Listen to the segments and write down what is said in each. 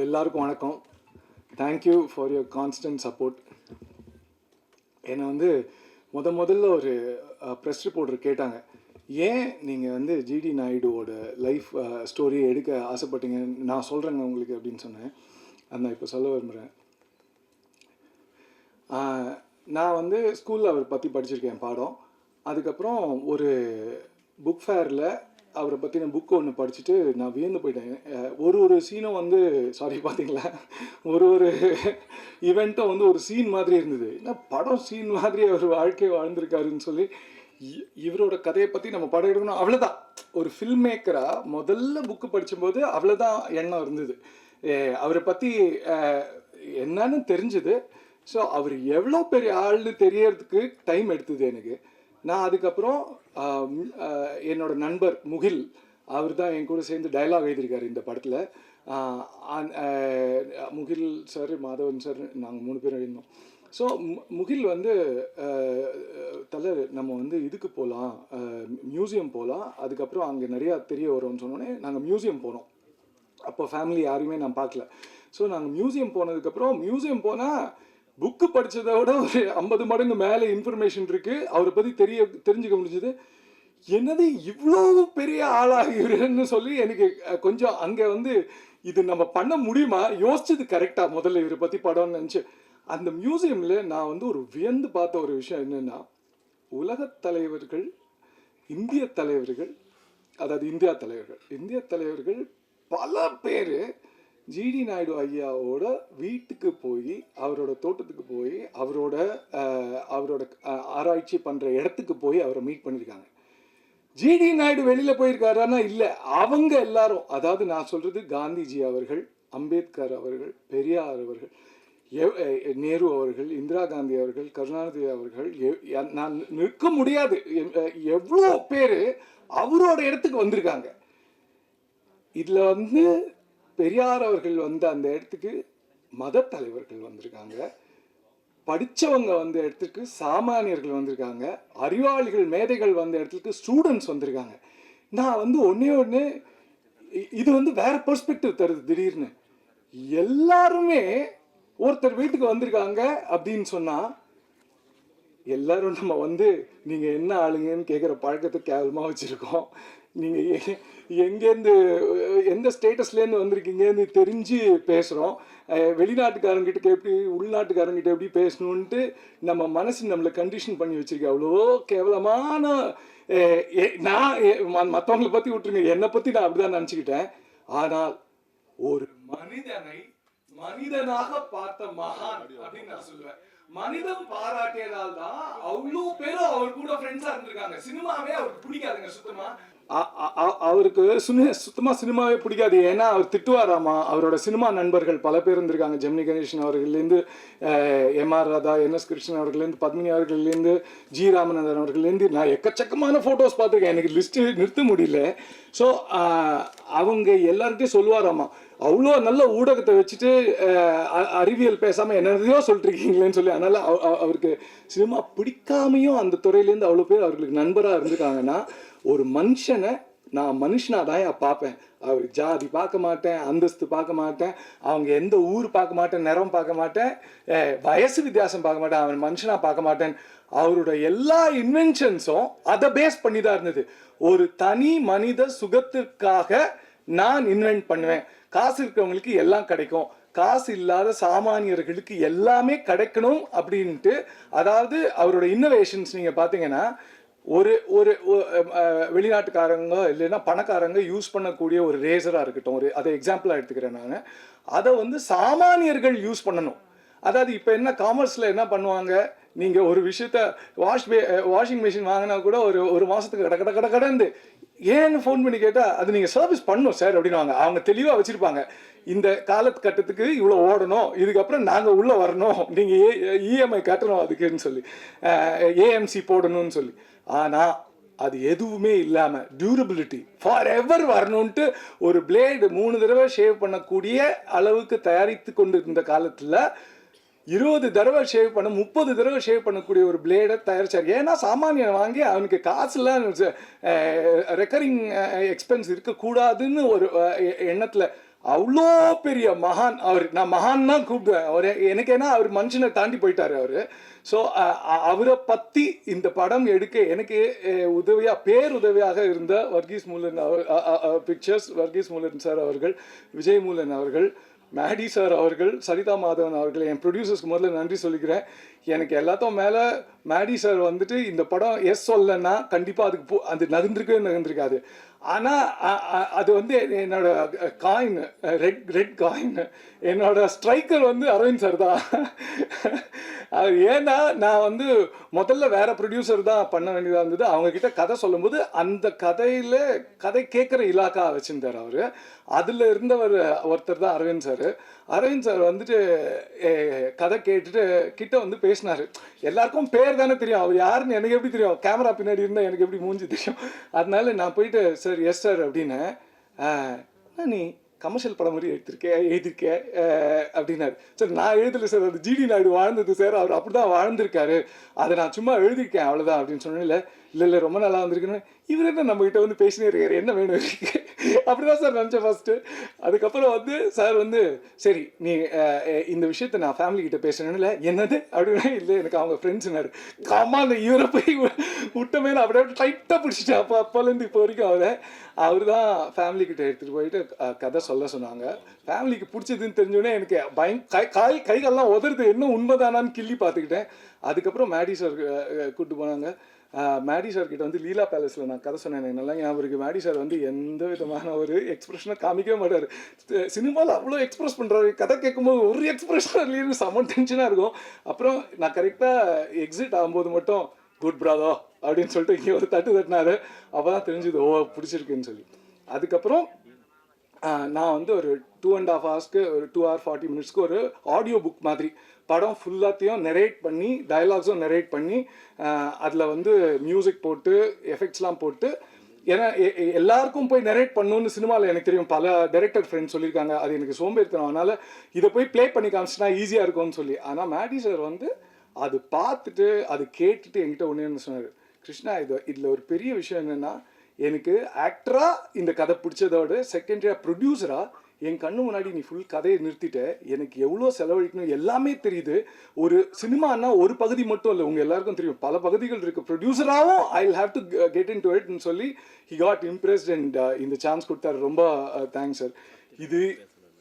எல்லாருக்கும் வணக்கம். Thank you for your constant support. என்னை வந்து முதல்ல ஒரு ப்ரெஸ் ரிப்போர்ட்டர் கேட்டாங்க, ஏன் நீங்கள் வந்து ஜிடி நாயுடுவோட லைஃப் ஸ்டோரியை எடுக்க ஆசைப்பட்டீங்க, நான் சொல்கிறேங்க உங்களுக்கு அப்படின்னு சொன்னேன். அது நான் இப்போ சொல்ல விரும்புகிறேன். நான் வந்து ஸ்கூலில் அவர் பற்றி படிச்சிருக்கேன் பாடம். அதுக்கப்புறம் ஒரு புக் ஃபேரில் அவரை பற்றின புக்கு ஒன்று படிச்சுட்டு நான் வியந்து போயிட்டேன். ஒரு சீனும் வந்து பார்த்தீங்களா, ஒரு ஈவெண்ட்டும் வந்து ஒரு சீன் மாதிரி இருந்தது. ஏன்னா படம் சீன் மாதிரி அவர் வாழ்க்கையை வாழ்ந்திருக்காருன்னு சொல்லி இவரோட கதையை பற்றி நம்ம படம் எடுக்கணும், அவ்வளோதான். ஒரு ஃபில்ம் மேக்கராக முதல்ல புக்கு படிக்கும்போது அவ்வளோதான் எண்ணம் இருந்தது. அவரை பற்றி என்னன்னு தெரிஞ்சுது. ஸோ அவர் எவ்வளோ பெரிய ஆள்னு தெரியறதுக்கு டைம் எடுத்தது எனக்கு. நான் அதுக்கப்புறம் என்னோட நண்பர் முகில், அவர் தான் என் கூட சேர்ந்து டைலாக் எழுதியிருக்காரு இந்த படத்தில். முகில் சார், மாதவன் சார், நாங்கள் 3 பேர் எழுதினோம். ஸோ முகில் வந்து நம்ம வந்து இதுக்கு போகலாம், மியூசியம் போகலாம், அதுக்கப்புறம் அங்கே நிறையா தெரிய வரும்னு சொன்னோடனே நாங்கள் மியூசியம் போனோம். அப்போ ஃபேமிலி யாரையுமே நான் பார்க்கல. ஸோ நாங்கள் மியூசியம் போனதுக்கப்புறம், மியூசியம் போனால் புக்கு படித்ததை விட ஒரு 50 மடங்கு மேலே இன்ஃபர்மேஷன் இருக்குது, அவரை பற்றி தெரிஞ்சுக்க முடிஞ்சது. என்னது இவ்வளோ பெரிய ஆளாகிறன்னு சொல்லி எனக்கு கொஞ்சம் அங்கே வந்து இது நம்ம பண்ண முடியுமா, யோசிச்சது கரெக்டாக முதல்ல இவரை பற்றி படம்னு நினச்சி. அந்த மியூசியமில் நான் வந்து ஒரு வியந்து பார்த்த ஒரு விஷயம் என்னென்னா, உலகத் தலைவர்கள், இந்திய தலைவர்கள், அதாவது இந்திய தலைவர்கள் பல பேர் ஜிடி நாயுடு ஐயாவோட வீட்டுக்கு போய், அவரோட தோட்டத்துக்கு போய், அவரோட ஆராய்ச்சி பண்ணுற இடத்துக்கு போய் அவரை மீட் பண்ணியிருக்காங்க. ஜிடி நாயுடு வெளியில் போயிருக்காரானா இல்லை, அவங்க எல்லாரும், அதாவது நான் சொல்கிறது காந்திஜி அவர்கள், அம்பேத்கர் அவர்கள், பெரியார் அவர்கள், நேரு அவர்கள், இந்திரா காந்தி அவர்கள், கருணாநிதி அவர்கள், நான் நிற்க முடியாது, எவ்வளோ பேர் அவரோட இடத்துக்கு வந்திருக்காங்க. இதில் வந்து பெரியார் அவர்கள் வந்த அந்த இடத்துக்கு மத தலைவர்கள் வந்திருக்காங்க, படித்தவங்க வந்த இடத்துக்கு சாமானியர்கள் வந்திருக்காங்க, அறிவாளிகள் மேதைகள் வந்த இடத்துக்கு ஸ்டூடெண்ட்ஸ் வந்திருக்காங்க. நான் வந்து ஒன்று இது வந்து வேற பெர்ஸ்பெக்டிவ் தருது. திடீர்னு எல்லாருமே ஒருத்தர் வீட்டுக்கு வந்திருக்காங்க அப்படின்னு சொன்னால், எல்லாரும் நம்ம வந்து நீங்கள் என்ன ஆளுங்கன்னு கேட்குற பழக்கத்தை கேவலமாக வச்சுருக்கோம். நீங்கள் எங்கேருந்து, எந்த ஸ்டேட்டஸ்லேருந்து வந்திருக்கீங்கன்னு தெரிஞ்சு பேசுகிறோம். வெளிநாட்டுக்காரங்கிட்ட எப்படி, உள்நாட்டுக்காரங்கிட்ட எப்படி பேசணுன்ட்டு நம்ம மனசு நம்மளை கண்டிஷன் பண்ணி வச்சுருக்கேன். அவ்வளோ கேவலமான, நான் மற்றவங்களை பற்றி விட்டுருங்க, என்னை பற்றி நான் அப்படிதான் நினச்சிக்கிட்டேன். ஆனால் ஒரு மனிதனை மனிதனாக பார்த்த மகான் அப்படின்னு நான் சொல்லுவேன். மனிதம் பாராட்டியதால் தான் அவ்வளோ பேரும் அவர் கூட ஃப்ரெண்ட்ஸா இருந்திருக்காங்க. சினிமாவே அவருக்கு பிடிக்காதுங்க சுத்தமா. அவருக்கு சுத்தமா சினிமாவே பிடிக்காது. ஏன்னா அவர் திட்டுவாராமா. அவரோட சினிமா நண்பர்கள் பல பேர் இருந்திருக்காங்க. ஜெமினி கணேசன் அவர்கள்லேருந்து, எம்ஆர் ராதா, என்எஸ் கிருஷ்ணன் அவர்கள்லேருந்து, பத்மினி அவர்கள்லேருந்து, ஜி ராமநாதன் அவர்கள்லேருந்து நான் எக்கச்சக்கமான ஃபோட்டோஸ் பார்த்துருக்கேன். எனக்கு லிஸ்ட்டு நிறுத்த முடியல. ஸோ அவங்க எல்லார்கிட்டையும் சொல்லுவாராமா, அவ்வளோ நல்ல ஊடகத்தை வச்சுட்டு அறிவியல் பேசாமல் என்னதையோ சொல்லிட்டுருக்கீங்களேன்னு சொல்லி. அதனால் அவருக்கு சினிமா பிடிக்காமையும் அந்த துறையிலேருந்து அவ்வளோ பேர் அவர்களுக்கு நண்பராக இருந்திருக்காங்கன்னா, ஒரு மனுஷனை நான் மனுஷனாக தான் பார்ப்பேன். அவர் ஜாதி பார்க்க மாட்டேன், அந்தஸ்து பார்க்க மாட்டேன், அவங்க எந்த ஊர் பார்க்க மாட்டேன், நிறம் பார்க்க மாட்டேன், வயசு வித்தியாசம் பார்க்க மாட்டேன், அவன் மனுஷனாக பார்க்க மாட்டேன். அவரோட எல்லா இன்வென்ஷன்ஸும் அதை பேஸ் பண்ணி தான் இருந்தது. ஒரு தனி மனித சுகத்திற்காக நான் இன்வென்ட் பண்ணுவேன். காசு இருக்கிறவங்களுக்கு எல்லாம் கிடைக்கும், காசு இல்லாத சாமானியர்களுக்கு எல்லாமே கிடைக்கணும் அப்படின்ட்டு. அதாவது அவரோட இன்னோவேஷன்ஸ் நீங்கள் பார்த்தீங்கன்னா, ஒரு வெளிநாட்டுக்காரங்க இல்லைன்னா பணக்காரங்க யூஸ் பண்ணக்கூடிய ஒரு ரேசராக இருக்கட்டும், அதை எக்ஸாம்பிளாக எடுத்துக்கிறேன் நான், அதை வந்து சாமானியர்கள் யூஸ் பண்ணணும். அதாவது இப்போ என்ன காமர்ஸில் என்ன பண்ணுவாங்க, நீங்கள் ஒரு விஷயத்த வாஷிங் மிஷின் வாங்கினா கூட ஒரு மாதத்துக்கு கடந்து ஏன்னு ஃபோன் பண்ணி கேட்டால், அது நீங்கள் சர்வீஸ் பண்ணணும் சார் அப்படின்வாங்க. அவங்க தெளிவாக வச்சுருப்பாங்க, இந்த காலகட்டத்துக்கு இவ்வளோ ஓடணும், இதுக்கப்புறம் நாங்கள் உள்ளே வரணும், நீங்கள் இஎம்ஐ கட்டணும் அதுக்குன்னு சொல்லி, ஏஎம்சி போடணும்னு சொல்லி. ஆனால் அது எதுவுமே இல்லாமல் டியூரபிலிட்டி ஃபார் எவர் வரணுன்ட்டு ஒரு பிளேடு 3 தடவை ஷேவ் பண்ணக்கூடிய அளவுக்கு தயாரித்து கொண்டு இருந்த காலத்தில் 20 தடவை ஷேவ் பண்ண 30 தடவை ஷேவ் பண்ணக்கூடிய ஒரு பிளேடை தயாரிச்சார். ஏன்னா சாமானியன் வாங்கி அவனுக்கு காசுலாம் ரெக்கரிங் எக்ஸ்பென்ஸ் இருக்கக்கூடாதுன்னு ஒரு எண்ணத்தில் அவ்வளோ பெரிய மகான் அவர். நான் மகான் தான் கூப்பிடுவேன் அவர். எனக்கு ஏன்னா அவர் மனுஷனை தாண்டி போயிட்டார் அவர். ஸோ அவரை பற்றி இந்த படம் எடுக்க எனக்கு பேருதவியாக இருந்த வர்கீஸ் மூலன் பிக்சர்ஸ், வர்கீஸ் மூலன் சார் அவர்கள், விஜய் மூலன் அவர்கள், மேடி சார் அவர்கள், சரிதா மாதவன் அவர்கள், என் ப்ரொடியூசர்ஸ்க்கு முதல்ல நன்றி சொல்லிக்கிறேன். எனக்கு எல்லாத்தையும் மேலே மேடி சார் வந்துட்டு இந்த படம் சொல்லலைன்னா கண்டிப்பாக அதுக்கு அது நகர்ந்திருக்காது. ஆனால் அது வந்து என்னோட காயின், ரெட் காயின், என்னோட ஸ்ட்ரைக்கர் வந்து அரவிந்த் சார் தான். ஏன்னா நான் வந்து முதல்ல வேற ப்ரொடியூசர் தான் பண்ண வேண்டியதாக இருந்தது. அவங்கக்கிட்ட கதை சொல்லும்போது அந்த கதை கேட்குற இலாக்கா வச்சுருந்தார் அவர். அதில் இருந்தவர் ஒருத்தர் தான் அரவிந்த் சார். அரவிந்த் சார் வந்துட்டு கதை கேட்டுட்டு கிட்ட வந்து பேசினார். எல்லாருக்கும் பேர் தானே தெரியும், அவர் யாருன்னு எனக்கு எப்படி தெரியும், கேமரா பின்னாடி இருந்தால் எனக்கு எப்படி மூஞ்சி தெரியும். அதனால நான் போயிட்டு சார் எஸ் சார் அப்படின்னு, நீ கமர்ஷியல் படம் மாதிரி எழுதியிருக்கேன் அப்படின்னாரு. சார் நான் எழுதலை சார், அது ஜிடி நாயுடு வாழ்ந்தது சார், அவர் அப்படி தான் வாழ்ந்திருக்காரு, அதை நான் சும்மா எழுதியிருக்கேன் அவ்வளோதான் அப்படின்னு சொன்னேன். இல்லை ரொம்ப நல்லா வந்திருக்குன்னு. இவர் என்ன நம்மகிட்ட வந்து பேசினே இருக்காரு, என்ன வேணும் இருக்கு அப்படிதான் சார் நினச்சேன் ஃபஸ்ட்டு. அதுக்கப்புறம் வந்து சார் வந்து சரி நீ இந்த விஷயத்த நான் ஃபேமிலிக்கிட்ட பேசுனேன்னு. என்னது அப்படின்னா, இல்லை எனக்கு அவங்க ஃப்ரெண்ட்ஸுனாரு. அந்த இவரை போய் விட்டமே நான் அப்படியே டைட்டாக பிடிச்சிட்டேன். அப்போலேருந்து இப்போ வரைக்கும் அவர் தான் ஃபேமிலிக்கிட்ட எடுத்துகிட்டு போயிட்டு கதை சொல்ல சொன்னாங்க. ஃபேமிலிக்கு பிடிச்சதுன்னு தெரிஞ்சோடனே எனக்கு கைகள்லாம் உதறது, என்ன உண்மைதானான்னு கிள்ளி பார்த்துக்கிட்டேன். அதுக்கப்புறம் மேடி சார் கூப்பிட்டு போனாங்க. மேடி சார் கிட்ட வந்து லீலா பேலஸில் நான் கதை சொன்னேன். எனக்கு நல்லா ஞாபகம் இருக்குது. மேடி சார் வந்து எந்த விதமான ஒரு எக்ஸ்பிரஷனை காமிக்கவே மாட்டார். சினிமாவில் அவ்வளோ எக்ஸ்பிரஸ் பண்ணுறாரு, கதை கேட்கும்போது ஒரு எக்ஸ்பிரஷன் இல்லைன்னு செம்ம டென்ஷனாக இருக்கும். அப்புறம் நான் கரெக்டாக எக்ஸிட் ஆகும்போது மட்டும் குட் பிராதோ அப்படின்னு சொல்லிட்டு இங்கே ஒரு தட்டினாரு. அப்போ தான் தெரிஞ்சுது ஓ பிடிச்சிருக்குன்னு சொல்லி. அதுக்கப்புறம் நான் வந்து ஒரு 2.5 ஹவர்ஸ்க்கு ஒரு 2 hour 40 minutesக்கு ஒரு ஆடியோ புக் மாதிரி படம் ஃபுல்லாத்தையும் நெரேட் பண்ணி, டயலாக்ஸும் நெரேட் பண்ணி, அதில் வந்து மியூசிக் போட்டு எஃபெக்ட்ஸ்லாம் போட்டு, ஏன்னா எல்லாருக்கும் போய் நெரேட் பண்ணணுன்னு சினிமாவில் எனக்கு தெரியும், பல டைரக்டர் ஃப்ரெண்ட்ஸ் சொல்லியிருக்காங்க. அது எனக்கு சோம்பேறித்தனம், அதனால் இதை போய் ப்ளே பண்ணி காமிச்சினா ஈஸியாக இருக்கும்னு சொல்லி. ஆனால் மேடி சார் வந்து அது பார்த்துட்டு அது கேட்டுட்டு என்கிட்ட ஒன்று சொன்னார், கிருஷ்ணா இதில் ஒரு பெரிய விஷயம் என்னென்னா, எனக்கு ஆக்டராக இந்த கதை பிடிச்சதோட செகண்டரியாக ப்ரொடியூசராக என் கண்ணு முன்னாடி நீ ஃபுல் கதையை நிறுத்திட்ட, எனக்கு எவ்வளோ செலவழிக்கணும் எல்லாமே தெரியுது. ஒரு சினிமானா ஒரு பகுதி மட்டும் இல்லை, உங்கள் எல்லாருக்கும் தெரியும் பல பகுதிகள் இருக்குது. ப்ரொடியூசராகவும் I will have to get into இட்னு சொல்லி ஹி காட் இம்ப்ரெஸ்ட் அண்ட் இந்த சான்ஸ் கொடுத்தாரு. ரொம்ப தேங்க்ஸ் சார்.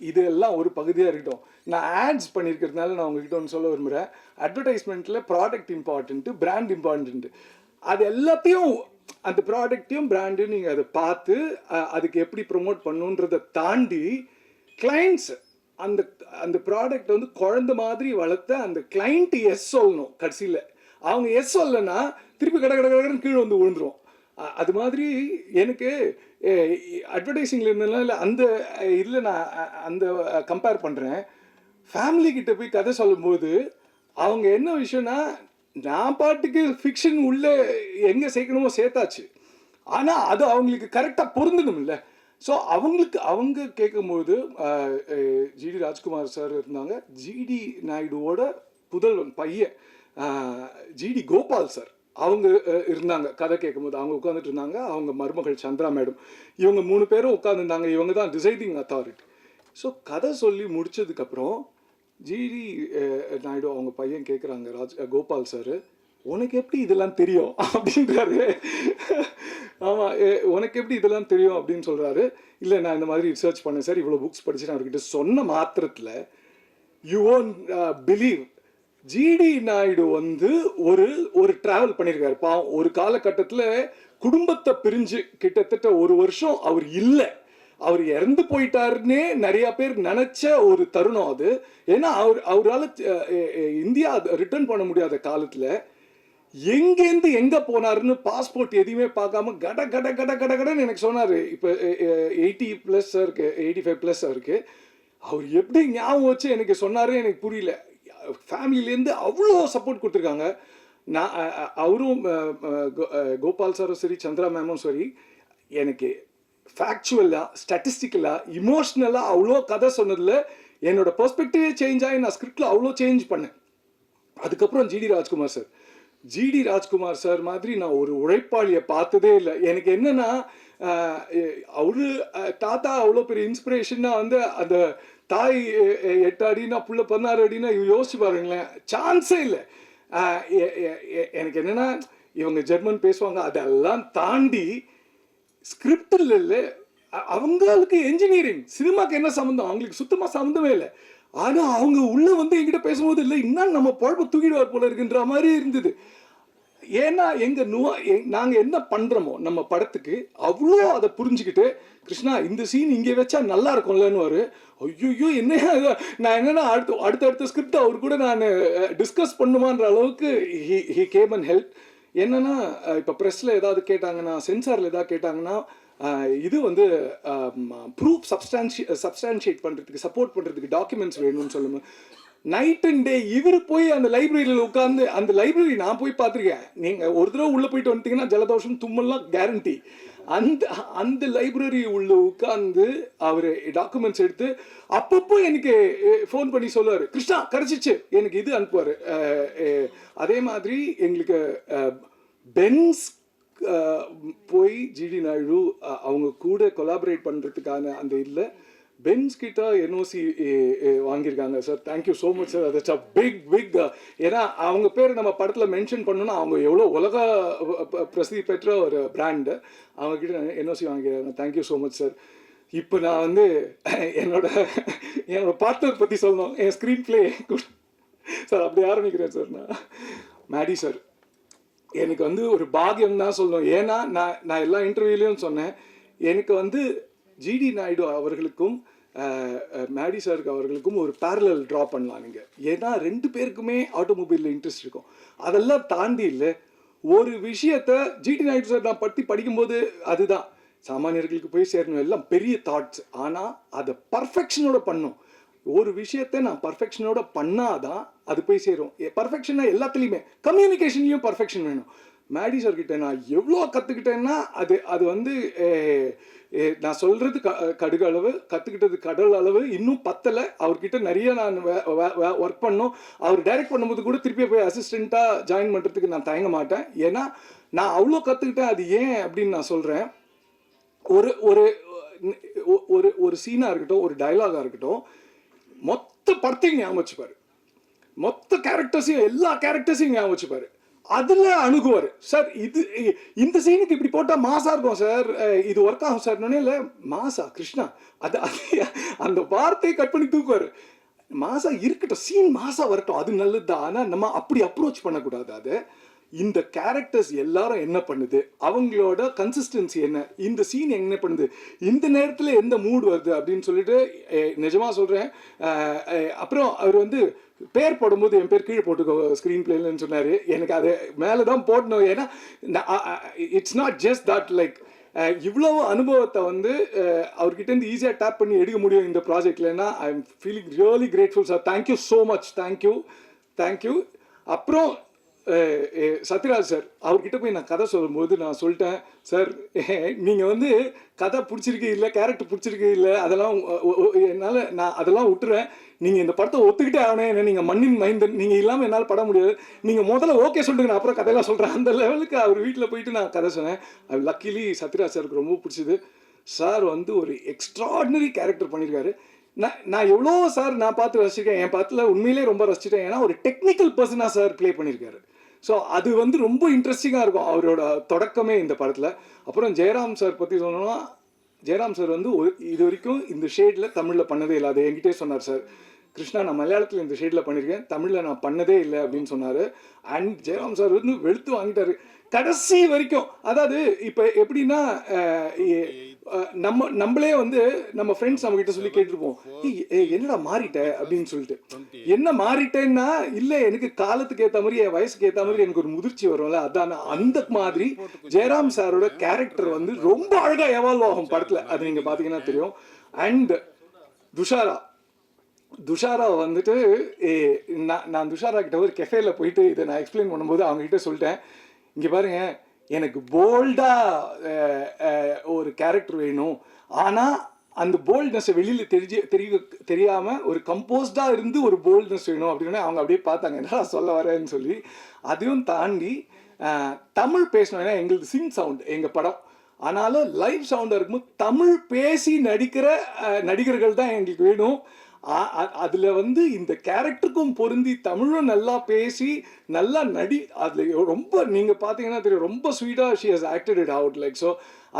இதெல்லாம் ஒரு பகுதியாக இருக்கட்டும். நான் ஆட்ஸ் பண்ணியிருக்கிறதுனால நான் உங்ககிட்ட ஒன்று சொல்ல விரும்புகிறேன். அட்வர்டைஸ்மெண்ட்டில் ப்ராடக்ட் இம்பார்ட்டன்ட்டு, பிராண்ட் இம்பார்ட்டன்ட்டு. அது எல்லாத்தையும், அந்த ப்ராடக்டையும் பிராண்டையும் நீங்கள் அதை பார்த்து அதுக்கு எப்படி ப்ரொமோட் பண்ணுன்றதை தாண்டி கிளைண்ட்ஸ் அந்த ப்ராடக்ட் வந்து குழந்த மாதிரி வளர்த்த அந்த கிளைண்ட்டு எஸ் சொல்லணும். கடைசியில் அவங்க எஸ் சொல்லலைன்னா திருப்பி கடன்னு கீழே வந்து விழுந்துரும். அது மாதிரி எனக்கு அட்வர்டைஸிங்கில் இருந்ததுனால இல்லை, அந்த இதில் நான் அந்த கம்பேர் பண்ணுறேன். ஃபேமிலிக்கிட்ட போய் கதை சொல்லும்போது அவங்க என்ன விஷயம்னா, நான் பாட்டுக்கு ஃபிக்ஷன் உள்ளே எங்கே சேர்க்கணுமோ சேர்த்தாச்சு, ஆனால் அது அவங்களுக்கு கரெக்டாக பொருந்தணும் இல்லை. ஸோ அவங்க கேட்கும்போது ஜிடி ராஜ்குமார் சார் இருந்தாங்க, ஜிடி நாயுடுவோட புதல்வன் பையன் ஜிடி கோபால் சார் அவங்க இருந்தாங்க. கதை கேட்கும்போது அவங்க உட்காந்துட்டு இருந்தாங்க. அவங்க மருமகள் சந்திரா மேடம், இவங்க 3 பேரும் உட்காந்துருந்தாங்க. இவங்க தான் டிசைடிங் அத்தாரிட்டி. ஸோ கதை சொல்லி முடித்ததுக்கப்புறம் ஜிடி நாயுடு அவங்க பையன் கேட்குறாங்க, கோபால் சார் உனக்கு எப்படி இதெல்லாம் தெரியும் அப்படின்றாரு. ஆமாம், உனக்கு எப்படி இதெல்லாம் தெரியும் அப்படின்னு சொல்கிறாரு. இல்லை நான் இந்த மாதிரி ரிசர்ச் பண்ணேன் சார், இவ்வளோ புக்ஸ் படிச்சு நான் அவர்கிட்ட சொன்ன மாத்திரத்தில் you won't believe, GD Naidu வந்து ஒரு ட்ராவல் பண்ணியிருக்காரு. பாவம், ஒரு காலகட்டத்தில் குடும்பத்தை பிரிஞ்சு கிட்டத்தட்ட 1 வருஷம் அவர் இல்லை, அவர் இறந்து போயிட்டாருன்னே நிறைய பேர் நினைச்ச ஒரு தருணம் அது. ஏன்னா அவரால் இந்தியா ரிட்டர்ன் பண்ண முடியாத காலத்தில் எங்கேருந்து எங்கே போனாருன்னு பாஸ்போர்ட் எதையுமே பார்க்காம கடன்னு எனக்கு சொன்னார். இப்போ 80+ இருக்கு, 85+ இருக்கு. அவர் எப்படி ஞாபகம் வச்சு எனக்கு சொன்னார் எனக்கு புரியல. ஃபேமிலியிலேருந்து அவ்வளோ சப்போர்ட் கொடுத்துருக்காங்க. நான் அவரும் கோபால் சாரும் சரி, சந்திரா மேமும் சரி, எனக்கு ஃபேக்சுவலாக, ஸ்டாட்டிஸ்டிக்கலாக, இமோஷ்னலாக அவ்வளோ கதை சொன்னதில் என்னோட பெர்ஸ்பெக்டிவே சேஞ்ச் ஆகி நான் ஸ்கிரிப்டில் அவ்வளோ சேஞ்ச் பண்ணேன். அதுக்கப்புறம் ஜிடி ராஜ்குமார் சார் மாதிரி நான் ஒரு உழைப்பாளியை பார்த்ததே இல்லை. எனக்கு என்னென்னா, அவரு தாத்தா அவ்வளோ பெரிய இன்ஸ்பிரேஷன்னா வந்து அந்த தாய் 8 அடினா புள்ள 16 அடினா யோசிச்சு பாருங்களேன், சான்ஸே இல்லை. எனக்கு என்னன்னா இவங்க ஜெர்மன் பேசுவாங்க, அதெல்லாம் தாண்டி ஸ்கிரிப்டில் இல்லை, அவங்களுக்கு என்ஜினியரிங் சினிமாக்கு என்ன சம்மந்தம், அவங்களுக்கு சுத்தமாக சம்மந்தமே இல்லை. ஆனால் அவங்க உள்ள வந்து என்கிட்ட பேசும்போது இல்லை, இன்னும் நம்ம குழப்ப தூக்கிடுவார் போல இருக்குன்ற மாதிரி இருந்தது. ஏன்னா நாங்கள் என்ன பண்ணுறோமோ நம்ம படத்துக்கு அவ்வளோ அதை புரிஞ்சுக்கிட்டு, கிருஷ்ணா இந்த சீன் இங்கே வச்சா நல்லா இருக்கும்லன்னு வரு. ஐயோ என்ன நான் என்னன்னா அடுத்த ஸ்கிரிப்ட் அவர் கூட நான் டிஸ்கஸ் பண்ணுமான்ற அளவுக்கு ஹி கேம் அண்ட் ஹெல்ப். என்னன்னா இப்போ ப்ரெஸ்ஸில் ஏதாவது கேட்டாங்கன்னா, சென்சாரில் ஏதாவது கேட்டாங்கன்னா, இது வந்து ப்ரூஃப் சப்ஸ்டான்ஷியேட் பண்ணுறதுக்கு, சப்போர்ட் பண்ணுறதுக்கு டாக்குமெண்ட்ஸ் வேணும்னு சொல்லுங்க. நைட் அண்ட் டே இவர் போய் அந்த லைப்ரரியில் உட்காந்து, அந்த லைப்ரரி நான் போய் பார்த்துருக்கேன், நீங்கள் ஒரு தடவை உள்ளே போயிட்டு வந்துட்டீங்கன்னா ஜலதோஷம் தும்மல்லாம் கேரண்டி. அந்த லைப்ரரி உள்ள உட்காந்து அவர் டாக்குமெண்ட்ஸ் எடுத்து அப்பப்போ எனக்கு ஃபோன் பண்ணி சொல்லுவார், கிருஷ்ணா கிடச்சிச்சு எனக்கு இது அனுப்புவார். அதே மாதிரி எங்களுக்கு பென்ஸ் போய் ஜிடி நாயுடு அவங்க கூட கொலாபரேட் பண்ணுறதுக்கான அந்த இல்லை பென்ஸ் கிட்ட என்ஓசி வாங்கியிருக்காங்க sir. Thank you so much sir. That's a big ஏன்னா அவங்க பேர் நம்ம படத்தில் மென்ஷன் பண்ணணும்னா அவங்க எவ்வளோ உலக பிரசித்தி பெற்ற ஒரு பிராண்டு, அவங்கக்கிட்ட என்ஓசி வாங்கியிருக்காங்க. Thank you so much sir. இப்போ நான் வந்து என்னோட பார்ட்னர் பற்றி சொல்லணும், என் ஸ்க்ரீன் பிளே சார் அப்படி ஆரம்பிக்கிறேன் சார். மேடி சார் எனக்கு வந்து ஒரு பாகியம் தான் சொல்லணும். ஏன்னா நான் எல்லா இன்டர்வியூலையும் சொன்னேன், எனக்கு வந்து ஜிடி நாயுடு அவர்களுக்கும் மேடி சாருக்கு அவர்களுக்கும் ஒரு பேரலல் ட்ரா பண்ணலாம் நீங்கள். ஏன்னா 2 பேருக்குமே ஆட்டோமொபைலில் இன்ட்ரெஸ்ட் இருக்கும். அதெல்லாம் தாண்டி இல்லை ஒரு விஷயத்த ஜிடி நாயுடு சார் நான் பற்றி படிக்கும்போது அதுதான் சாமானியர்களுக்கு போய் சேரணும், எல்லாம் பெரிய தாட்ஸ். ஆனால் அதை பர்ஃபெக்ஷனோட பண்ணும். ஒரு விஷயத்தை நான் பர்ஃபெக்ஷனோட பண்ணாதான் அது போய் சேரும். பர்ஃபெக்ஷனாக எல்லாத்துலேயுமே, கம்யூனிகேஷன்லேயும் பர்ஃபெக்ஷன் வேணும். மேடி சார்கிட்ட நான் எவ்வளோ கற்றுக்கிட்டேன்னா அது வந்து நான் சொல்கிறது கடுகளவு, கற்றுக்கிட்டது கடல் அளவு, இன்னும் பத்தலை. அவர்கிட்ட நிறைய நான் ஒர்க் பண்ணோம். அவர் டைரக்ட் பண்ணும்போது கூட திருப்பி போய் அசிஸ்டண்ட்டாக ஜாயின் பண்ணுறதுக்கு நான் தயங்க மாட்டேன். ஏன்னா நான் அவ்வளோ கற்றுக்கிட்டேன். அது ஏன் அப்படின்னு நான் சொல்கிறேன், ஒரு ஒரு ஒரு ஒரு சீனாக இருக்கட்டும், ஒரு டைலாகாக இருக்கட்டும், மொத்த படத்தையும் ஞாபகம் வச்சுப்பார், மொத்த கேரக்டர்ஸையும் எல்லா கேரக்டர்ஸையும் ஞாபகம் வச்சுப்பார். அதில் அணுகுவார். சார் இந்த சீனுக்கு இப்படி போட்டால் மாசா இருக்கும் சார், இது ஒர்க் ஆகும் சார். இல்லை மாசா கிருஷ்ணா அது அந்த வார்த்தையை கட் பண்ணி தூக்குவார். மாசா இருக்கட்டும், சீன் மாசா வரட்டும், அது நல்லது தான். ஆனால் நம்ம அப்படி அப்ரோச் பண்ணக்கூடாது. அதை இந்த கேரக்டர்ஸ் எல்லாரும் என்ன பண்ணுது, அவங்களோட கன்சிஸ்டன்சி என்ன, இந்த சீன் என்ன பண்ணுது, இந்த நேரத்தில் எந்த மூடு வருது அப்படின்னு சொல்லிட்டு நிஜமாக சொல்கிறேன். அப்புறம் அவர் வந்து பேர் போடும்போது என் பேர் கீழே போட்டுக்கோ ஸ்க்ரீன் பிளேலன்னு சொன்னார். எனக்கு அது மேலே தான் போடணும். ஏன்னா it's not just that, like இவ்வளோ அனுபவத்தை வந்து அவர்கிட்டேருந்து ஈஸியாக டேப் பண்ணி எடுக்க முடியும் இந்த ப்ராஜெக்ட்லன்னா I am feeling really grateful sir. Thank you so much. Thank you. அப்புறம் சத்யராஜ் சார் அவர்கிட்ட போய் நான் கதை சொல்லும்போது நான் சொல்லிட்டேன், சார் நீங்கள் வந்து கதை பிடிச்சிருக்கு இல்லை, கேரக்டர் பிடிச்சிருக்கு இல்லை, அதெல்லாம் என்னால் நான் அதெல்லாம் விட்டுருவேன். நீங்கள் இந்த படத்தை ஒத்துக்கிட்டே ஆகணும், ஏன்னா நீங்கள் மண்ணின் மைந்தன், நீங்கள் இல்லாமல் என்னால் பட முடியாது, நீங்கள் முதல்ல ஓகே சொல்லுங்க, நான் அப்புறம் கதையெல்லாம் சொல்கிறேன். அந்த லெவலுக்கு அவர் வீட்டில் போயிட்டு நான் கதை சொன்னேன். அது லக்கிலி சத்யராஜ் சாருக்கு ரொம்ப பிடிச்சிது. சார் வந்து ஒரு எக்ஸ்ட்ராடினரி கேரக்டர் பண்ணியிருக்காரு. நான் எவ்வளோ சார் நான் பார்த்து ரசிச்சிருக்கேன், என் படத்தில் உண்மையிலே ரொம்ப ரசிச்சிட்டேன். ஏன்னா ஒரு டெக்னிக்கல் பர்சனாக சார் ப்ளே பண்ணியிருக்காரு. ஸோ அது வந்து ரொம்ப இன்ட்ரெஸ்டிங்காக இருக்கும் அவரோட தொடக்கமே இந்த படத்தில். அப்புறம் ஜெயராம் சார் பற்றி சொல்லணும்னா, ஜெயராம் சார் வந்து இது வரைக்கும் இந்த ஷேடில் தமிழில் பண்ணதே இல்லை. அதை என்கிட்டே சொன்னார், சார் கிருஷ்ணா நான் மலையாளத்தில் இந்த ஷேடில் பண்ணியிருக்கேன், தமிழில் நான் பண்ணதே இல்லை அப்படின்னு சொன்னார். அண்ட் ஜெயராம் சார் வந்து வெளுத்து வாங்கிட்டார் கடைசி வரைக்கும். அதாவது இப்போ எப்படின்னா நம்மளே வந்து நம்ம ஃப்ரெண்ட்ஸ் நம்மகிட்ட சொல்லி கேட்டிருப்போம், என்னடா மாறிட்ட அப்படின்னு சொல்லிட்டு. என்ன மாறிட்டேன்னா, இல்லை எனக்கு காலத்துக்கு ஏற்ற மாதிரி என் வயசுக்கு ஏற்ற மாதிரி எனக்கு ஒரு முதிர்ச்சி வரும்ல, அதான் அந்த மாதிரி ஜெயராம் சாரோட கேரக்டர் வந்து ரொம்ப அழகாக எவால்வ் ஆகும் படத்தில். அது நீங்கள் பார்த்தீங்கன்னா தெரியும். அண்ட் துஷாரா வந்துட்டு நான் துஷாரா கிட்ட ஒரு கெஃபேல போயிட்டு இதை நான் எக்ஸ்பிளைன் பண்ணும்போது அவங்ககிட்ட சொல்லிட்டேன், இங்கே பாருங்க எனக்கு போல்டாக ஒரு கேரக்டர் வேணும், ஆனால் அந்த போல்ட்னஸை வெளியில் தெரியாமல் ஒரு கம்போஸ்டாக இருந்து ஒரு போல்ட்னஸ் வேணும் அப்படின்னா அவங்க அப்படியே பார்த்தாங்க, என்ன சொல்ல வரேன்னு சொல்லி. அதையும் தாண்டி தமிழ் பேசணும். ஏன்னா எங்களுக்கு சிங் சவுண்ட் எங்கள் படம், ஆனாலும் லைவ் சவுண்டாக இருக்கும்போது தமிழ் பேசி நடிக்கிற நடிகர்கள் தான் எங்களுக்கு வேணும். அதில் வந்து இந்த கேரக்டருக்கும் பொருந்தி தமிழும் நல்லா பேசி நல்லா அதில் ரொம்ப நீங்கள் பார்த்தீங்கன்னா தெரியும், ரொம்ப ஸ்வீட்டாக she has acted it out like. So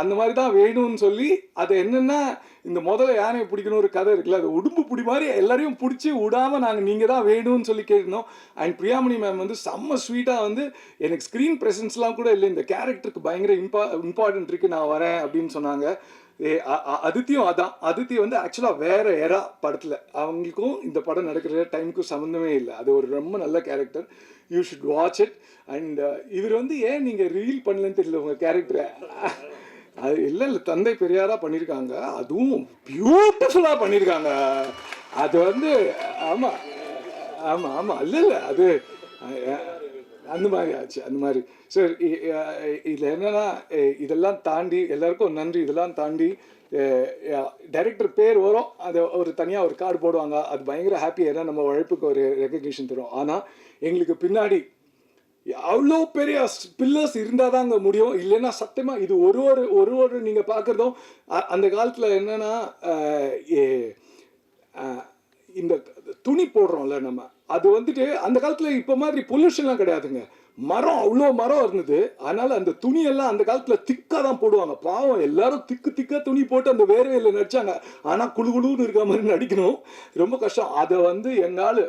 அந்த மாதிரி தான் வேணும்னு சொல்லி அது என்னென்னா, இந்த முதல்ல யானையை பிடிக்கணும் ஒரு கதை இருக்குல்ல, அது உடும்பு பிடி மாதிரி எல்லாரையும் பிடிச்சி விடாமல் நாங்கள் நீங்கள் தான் வேணும்னு சொல்லி கேட்கணும். அண்ட் பிரியாமணி மேம் வந்து செம்ம ஸ்வீட்டாக வந்து எனக்கு ஸ்க்ரீன் ப்ரெசன்ஸ்லாம் கூட இல்லை, இந்த கேரக்டருக்கு பயங்கர இம்பார்ட்டன்ட் இருக்குது, நான் வரேன் அப்படின்னு சொன்னாங்க. அதித்தியும் அதான். அதித்தி வந்து ஆக்சுவலாக வேறு எரா படத்தில், அவங்களுக்கும் இந்த படம் நடக்கிற டைமுக்கும் சம்மந்தமே இல்லை. அது ஒரு ரொம்ப நல்ல character. You should watch it. And இவர் வந்து ஏன் நீங்கள் ரிவீல் பண்ணலன்னு தெரியல உங்கள் கேரக்டரை. அது இல்லை தந்தை பெரியாராக பண்ணியிருக்காங்க, அதுவும் பியூட்டிஃபுல்லாக பண்ணியிருக்காங்க. அது வந்து ஆமாம் ஆமாம் ஆமாம் இல்லை அது அந்த மாதிரி ஆச்சு. அந்த மாதிரி சார் இதில் என்னென்னா, இதெல்லாம் தாண்டி எல்லாருக்கும் நன்றி. இதெல்லாம் தாண்டி டைரக்டர் பேர் வரும், அதை ஒரு தனியாக ஒரு கார்டு போடுவாங்க, அது பயங்கர ஹாப்பி. ஏன்னா நம்ம உழைப்புக்கு ஒரு ரெக்கக்னிஷன் தரும். ஆனால் எங்களுக்கு பின்னாடி அவ்வளோ பெரிய பில்லர்ஸ் இருந்தால் தான் அங்கே முடியும். இல்லைன்னா சத்தியமாக இது ஒரு நீங்கள் பார்க்குறதும் அந்த காலத்தில் என்னென்னா, இந்த துணி போடுறோம்ல நம்ம, அது வந்துட்டு அந்த காலத்தில் இப்போ மாதிரி பொல்யூஷன்லாம் கிடையாதுங்க. மரம் அவ்வளோ மரம் இருந்தது. அதனால் அந்த துணியெல்லாம் அந்த காலத்தில் திக்காக தான் போடுவாங்க. பாவம் எல்லாரும் திக்காக துணி போட்டு அந்த வேர்வையில் நடித்தாங்க. ஆனால் குழுன்னு இருக்க மாதிரி நடிக்கணும், ரொம்ப கஷ்டம். அதை வந்து எங்கால்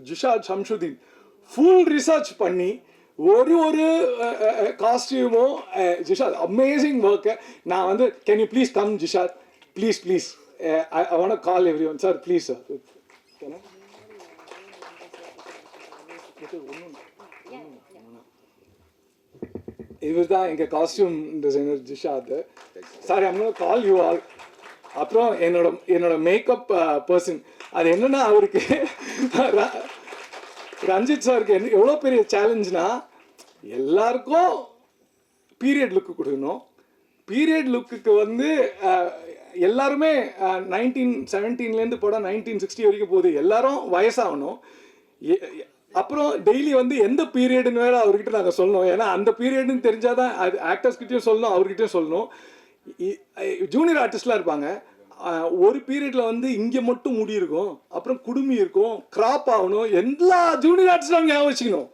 ஜிஷாத் ஷம்ஷுதீன் ஃபுல் ரிசர்ச் பண்ணி ஒரு காஸ்டியூமோ, ஜிஷாத் அமேசிங் ஒர்க்கு. நான் வந்து can you please come Jishad, please I want to call everyone sir, please sir. இவர் தான் எங்கள் costume designer Jishad. Sorry, I'm gonna call you all. அப்புறம் என்னோட மேக்கப் பர்சன். அது என்னென்னா, அவருக்கு ரஞ்சித் சாருக்கு எவ்வளோ பெரிய சேலஞ்சுனா, எல்லாருக்கும் பீரியட் லுக்கு கொடுக்கணும். பீரியட் லுக்குக்கு வந்து எல்லாருமே 1917 படம் 1960 வரைக்கும் போகுது, எல்லாரும் வயசாகணும். அப்புறம் டெய்லி வந்து எந்த பீரியடுன்னு வேறு அவர்கிட்ட நாங்கள் சொல்லணும். ஏன்னா அந்த பீரியடுன்னு தெரிஞ்சால் தான் அது ஆக்டர்ஸ்கிட்டையும் சொல்லணும், அவர்கிட்டையும் சொல்லணும். ஜூனியர் ஆர்டிஸ்ட்லாம் இருப்பாங்க, ஒரு பீரியடில் வந்து இங்கே மட்டும் முடி இருக்கும், அப்புறம் குடுமி இருக்கும், கிராப் ஆகணும். எல்லா ஜூனியர் ஆர்டிஸ்டும் ஞாபகம் வச்சுக்கணும்.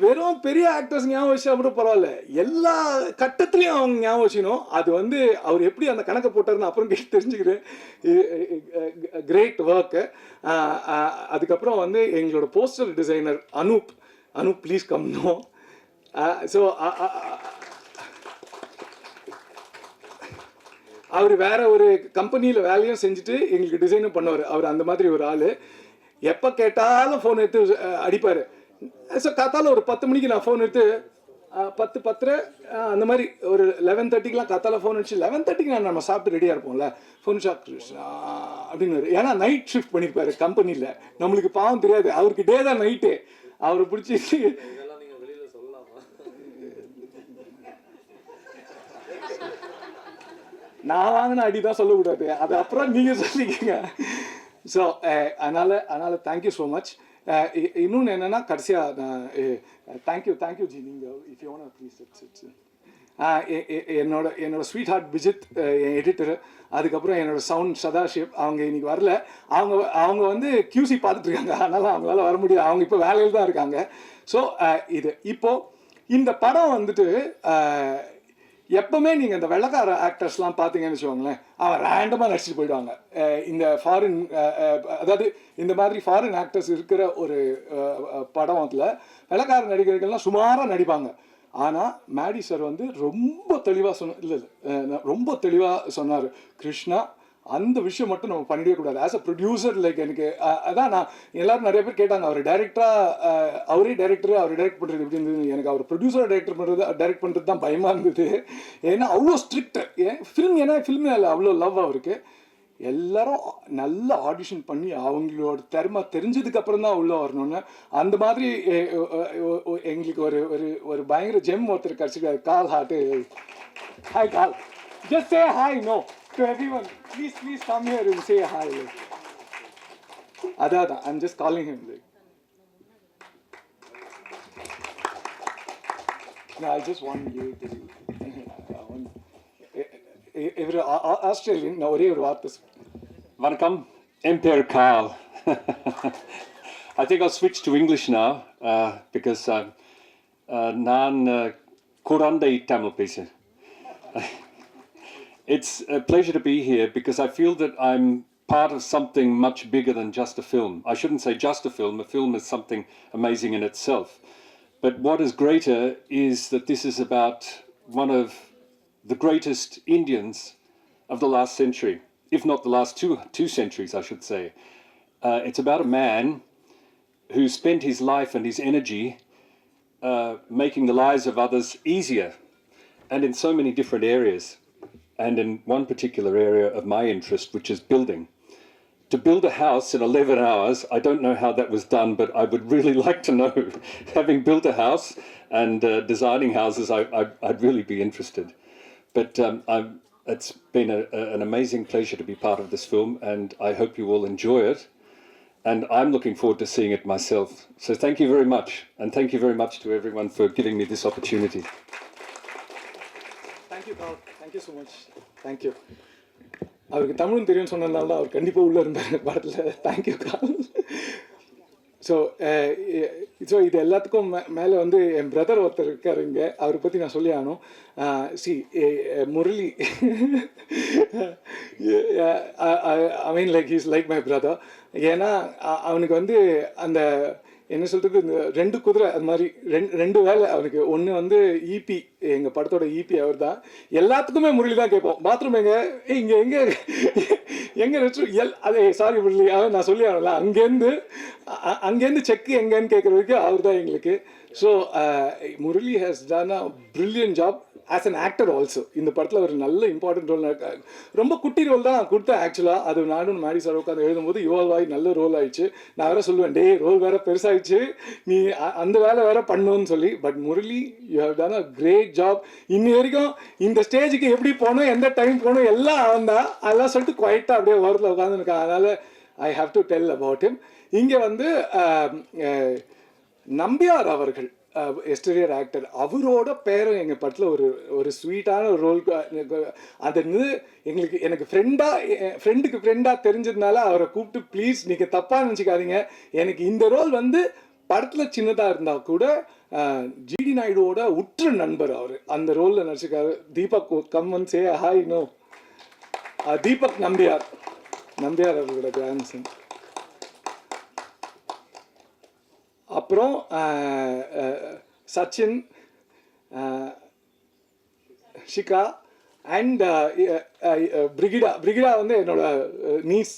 வெறும் பெரிய ஆக்டர்ஸ் ஞாபகம் வச்சா கூட பரவாயில்ல, எல்லா கட்டத்துலேயும் அவங்க ஞாபகம் வச்சுக்கணும். அது வந்து அவர் எப்படி அந்த கணக்கை போட்டாருன்னு அப்புறம் கேட்டு தெரிஞ்சுக்கிறேன். Great work. அதுக்கப்புறம் வந்து எங்களோட போஸ்டர் டிசைனர் அனூப் ப்ளீஸ் கம்னோ. ஸோ அவர் வேற ஒரு கம்பெனியில் வேலையும் செஞ்சுட்டு எங்களுக்கு டிசைனும் பண்ணுவார். அவர் அந்த மாதிரி ஒரு ஆள். எப்போ கேட்டாலும் ஃபோன் எடுத்து அடிப்பார். ஸோ காத்தால ஒரு 10 மணிக்கு நான் ஃபோன் எடுத்து 10:30 அந்த மாதிரி ஒரு 11:30க்கெலாம் காத்தால ஃபோன் அடிச்சு 11:30க்கு நம்ம சாப்பிட்டு ரெடியாக இருப்போம்ல, ஃபோன் கிருஷ்ணா அப்படின்னு. ஏன்னா நைட் ஷிஃப்ட் பண்ணியிருப்பாரு கம்பெனியில். நம்மளுக்கு பாவம் தெரியாது, அவருக்கு டே தான் நைட்டு. அவரை பிடிச்சி நான் வாங்கின அடி தான் சொல்லக்கூடாது, அது அப்புறம் நீங்கள் சொல்லிக்கங்க. ஸோ அதனால் தேங்க்யூ ஸோ மச். இன்னொன்று என்னென்னா, கடைசியாக நான் தேங்க்யூ ஜி. நீங்கள் if you want please it's என்னோட ஸ்வீட் ஹார்ட் விஜித், என் எடிட்டரு. அதுக்கப்புறம் என்னோடய சவுண்ட் சதாஷிவ். அவங்க இன்றைக்கி வரல, அவங்க வந்து QC பார்த்துட்ருக்காங்க, அதனால் அவங்களால வர முடியாது. அவங்க இப்போ வேலையில் தான் இருக்காங்க. ஸோ இப்போது இந்த படம் வந்துட்டு எப்பவுமே நீங்கள் இந்த வெள்ளக்கார ஆக்டர்ஸ்லாம் பார்த்தீங்கன்னு வச்சுக்கோங்களேன், அவன் ரேண்டமாக நடிச்சுட்டு போயிடுவாங்க. இந்த ஃபாரின் அதாவது இந்த மாதிரி ஃபாரின் ஆக்டர்ஸ் இருக்கிற ஒரு படத்தில் வெள்ளக்கார நடிகர்கள்லாம் சுமாராக நடிப்பாங்க. ஆனால் மேடி சார் வந்து ரொம்ப தெளிவாக ரொம்ப தெளிவாக சொன்னார், கிருஷ்ணா அந்த விஷயம் மட்டும் நம்ம பண்ணிடவே கூடாது. ஆஸ் அ ப்ரொடியூசர் லைக் எனக்கு அதான் நான் எல்லாரும் நிறைய பேர் கேட்டாங்க, அவர் டைரக்டராக அவரே டைரக்ட் பண்ணுறது எப்படி இருந்தது. எனக்கு அவர் ப்ரொடியூசராக டைரக்ட் பண்ணுறது தான் பயமாக இருந்தது. ஏன்னா அவ்வளோ ஸ்ட்ரிக்ட். ஏன்னா ஃபில்ம் அவ்வளோ லவ் அவருக்கு. எல்லாரும் நல்ல ஆடிஷன் பண்ணி அவங்களோட திறமை தெரிஞ்சதுக்கப்புறம் தான் உள்ளே வரணும்னு. அந்த மாதிரி எங்களுக்கு ஒரு பயங்கர ஜெம் ஒருத்தர் கிடச்சிருக்காரு, கால் heart. Hi call, just say hi no to everyone, please come here and say hi. Adada, I'm just calling him like. No, I just want you to இவர் ஆஸ்திரேலியன். நான் ஒரே ஒரு வார்த்தை Vanakkam, M.P.R. Carl. I think I'll switch to English now because நான் Kurandai Tamil பேசுறேன். It's a pleasure to be here because I feel that I'm part of something much bigger than just a film. I shouldn't say just a film. A film is something amazing in itself. But what is greater is that this is about one of the greatest Indians of the last century, if not the last two centuries, I should say. It's about a man who spent his life and his energy making the lives of others easier, and in so many different areas. And in one particular area of my interest, which is building. To build a house in 11 hours, I don't know how that was done, but I would really like to know. Having built a house and designing houses, I'd really be interested. But it's been an amazing pleasure to be part of this film, and I hope you will enjoy it. And I'm looking forward to seeing it myself. So thank you very much, and thank you very much to everyone for giving me this opportunity. Thank you call. Thank you so much. Thank you. அவருக்கு தமிழும் தெரியும்னு சொன்னதுனால தான் அவர் கண்டிப்பாக உள்ளே இருந்தார் படத்தில். Thank you கால். So இது எல்லாத்துக்கும் மேலே வந்து என் பிரதர் ஒருத்தர் இருக்கார் இங்கே. அவரை பற்றி நான் சொல்லி ஆகணும். Murali, I mean like he's like my brother. ஏன்னா அவனுக்கு வந்து அந்த என்ன சொல்கிறது, இந்த 2 குதிரை அது மாதிரி ரெண்டு வேலை அவனுக்கு. ஒன்று வந்து இபி, எங்கள் படத்தோட இபி அவர் தான். எல்லாத்துக்குமே முரளி தான் கேட்போம். பாத்ரூம் இங்கே எங்கே ரெஸ்ட் அதே சாரி முரளி, நான் சொல்லி ஆகல. அங்கேருந்து செக்கு எங்கேன்னு கேட்குற வரைக்கும் அவர் தான் எங்களுக்கு. So Murali has done a brilliant job as an actor also. இந்த படத்தில் ஒரு நல்ல இம்பார்ட்டன்ட் ரோல். ரொம்ப குட்டி ரோல் தான் நான் கொடுத்தேன் ஆக்சுவலாக. அது நானும் மேடி சார் உட்காந்து எழுதும்போது இவால்வ் ஆகி நல்ல ரோல் ஆயிடுச்சு. நான் வேறு சொல்லுவேன், டே ரோல் வேறு பெருசாகிடுச்சு, நீ அந்த வேலை வேறு பண்ணணும்னு சொல்லி. But Murali, you have done a great job. இன்னி வரைக்கும் இந்த ஸ்டேஜுக்கு எப்படி போகணும், எந்த டைம் போகணும் எல்லாம் அவன் தான். அதெல்லாம் சொல்லிட்டு குவைட்டாக அப்படியே ஓரத்தில் உட்காந்துருக்கான். அதனால் I have to tell about him. இங்கே வந்து நம்பியார் அவர்கள், எஸ்டீரியர் ஆக்டர், அவரோட பேரும் எங்கள் படத்தில் ஒரு ஸ்வீட்டான ஒரு ரோல். அது எனக்கு ஃப்ரெண்டுக்கு ஃப்ரெண்டாக தெரிஞ்சதுனால அவரை கூப்பிட்டு, ப்ளீஸ் நீங்கள் தப்பாக நினச்சிக்காதீங்க, எனக்கு இந்த ரோல் வந்து படத்தில் சின்னதாக இருந்தால் கூட ஜிடி நாயுடுவோட உற்ற நண்பர் அவர். அந்த ரோலில் நடிச்சிருக்காரு. Deepak come on say hi. No, Deepak Nambiar அவர்களோட கிராண்ட்சன். அப்புறம் சச்சின், ஷிகா அண்ட் பிரிகிடா வந்து என்னோட நீஸ்.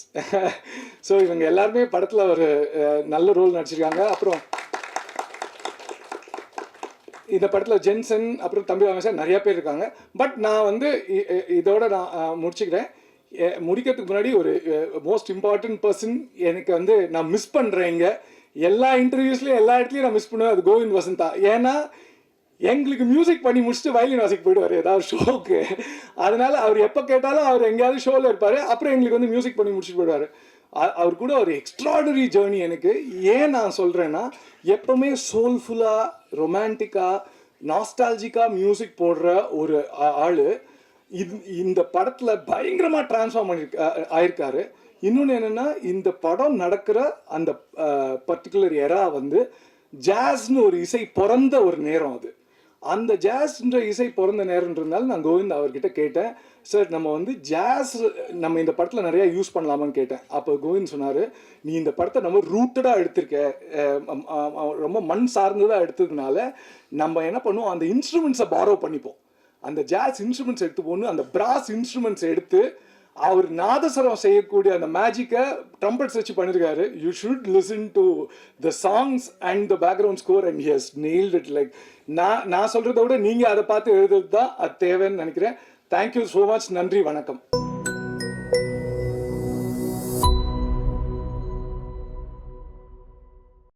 ஸோ இவங்க எல்லாருமே படத்தில் ஒரு நல்ல ரோல் நடிச்சிருக்காங்க. அப்புறம் இந்த படத்தில் ஜென்சன், அப்புறம் தம்பி வாங்கசார், நிறையா பேர் இருக்காங்க. பட் நான் வந்து இதோட நான் முடிச்சுக்கிறேன். முடிக்கிறதுக்கு முன்னாடி ஒரு மோஸ்ட் இம்பார்ட்டன்ட் பர்சன் எனக்கு வந்து நான் மிஸ் பண்ணுறேன். இங்கே எல்லா இன்டர்வியூஸ்லையும் எல்லா இடத்துலையும் நான் மிஸ் பண்ணுவேன். அது கோவிந்த் வசந்தா. ஏன்னா எங்களுக்கு மியூசிக் பண்ணி முடிச்சுட்டு வயலின் வாசிக்கு போயிடுவார் ஏதாவது ஷோக்கு. அதனால் அவர் எப்போ கேட்டாலும் அவர் எங்கேயாவது ஷோவில் இருப்பார். அப்புறம் எங்களுக்கு வந்து மியூசிக் பண்ணி முடிச்சுட்டு போயிடுவார். அவர் கூட ஒரு எக்ஸ்ட்ராடனரி ஜேர்னி எனக்கு. ஏன் நான் சொல்கிறேன்னா, எப்போவுமே சோல்ஃபுல்லாக, ரொமான்டிக்காக, நாஸ்டாலஜிக்காக மியூசிக் போடுற ஒரு ஆள் இந்த படத்தில் பயங்கரமாக ட்ரான்ஸ்ஃபார்ம் ஆயிருக்காரு. இன்னொன்று என்னென்னா, இந்த படம் நடக்கிற அந்த பர்டிகுலர் எரா வந்து ஜாஸ்னு ஒரு இசை பிறந்த ஒரு நேரம். அது அந்த ஜாஸ்ன்ற இசை பிறந்த நேரம்ன்றதுனால நான் கோவிந்த் அவர்கிட்ட கேட்டேன், சார் நம்ம வந்து ஜாஸ் நம்ம இந்த படத்தில் நிறையா யூஸ் பண்ணலாமான்னு கேட்டேன். அப்போ கோவிந்த் சொன்னார், நீ இந்த படத்தை நம்ம ரூட்டடாக எடுத்திருக்க, ரொம்ப மண் சார்ந்ததாக எடுத்ததுனால நம்ம என்ன பண்ணுவோம், அந்த இன்ஸ்ட்ருமெண்ட்ஸை பாரோ பண்ணிப்போம். அந்த ஜாஸ் இன்ஸ்ட்ருமெண்ட்ஸ் எடுத்து போகணும், அந்த பிராஸ் இன்ஸ்ட்ருமெண்ட்ஸ் எடுத்து அவர் நாதஸ்வரம் செய்யக்கூடிய அந்த மேஜிக்கை ட்ரம்பட்ஸ் வச்சு பண்ணியிருக்காரு. You should listen to the songs and the background score and he has nailed it. Like நான் சொல்கிறத விட நீங்கள் அதை பார்த்து எழுதுறது தான் அது தேவைன்னு நினைக்கிறேன். Thank you so much. நன்றி, வணக்கம்.